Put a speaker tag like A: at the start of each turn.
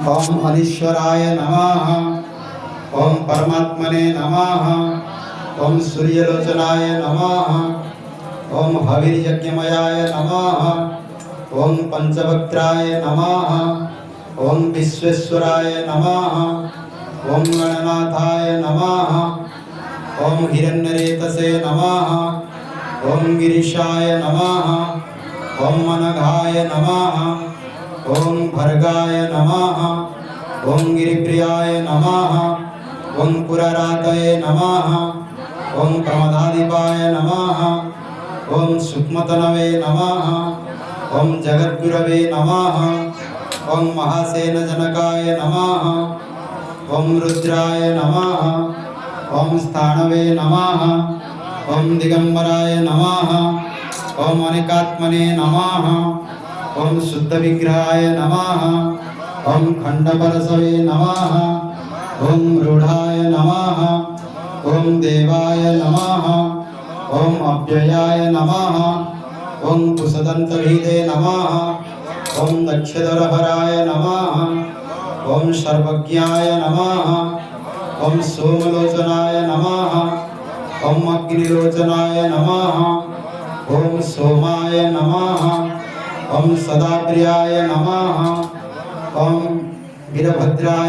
A: ओम अनीश्वराय नमः। ओम परमात्मने नमः। ओम सूर्यलोचनाय नमः। ओम हविर्यज्ञमयाय नमः। ओम पंचवक्त्राय नमः। ओम विश्वेश्वराय नमः। ओम गणनाथाय नमः। ओम हिरण्यरेतसे नमः। ओम गिरीशाय नमः। ओम अनघाय नमः। ओम भर्गाय नमः। ओम गिरिप्रियाय नमः। ओम पुररातये नमः। ओम प्रमदाधिपाय नमः। ओम सुक्मतनवे नमः। ओम जगद्गुरवे नमः। ओम महासेनजनकाय नमः। ओम रुद्राय नमः। ओम स्थाणवे नमः। ओम दिगंबराय नमः। ओम अनिकात्मने नमः। ओम शुद्ध विग्रहाय नमः। ओम खंडपरसवे नमः। ओम रूढ़ाय नमः। ओम देवाय नमः। ओम अव्ययाय नमः। ओम कुशदंतभीदे नमः। ओम दक्षधरहराय नमः। ओम सर्वज्ञाय नमः। ओम सोमलोचनाय नमः। ओम अग्निलोचनाय नमः। ओम सोमाय नमः। ओम सदाप्रियाय नमः। ओम वीरभद्राय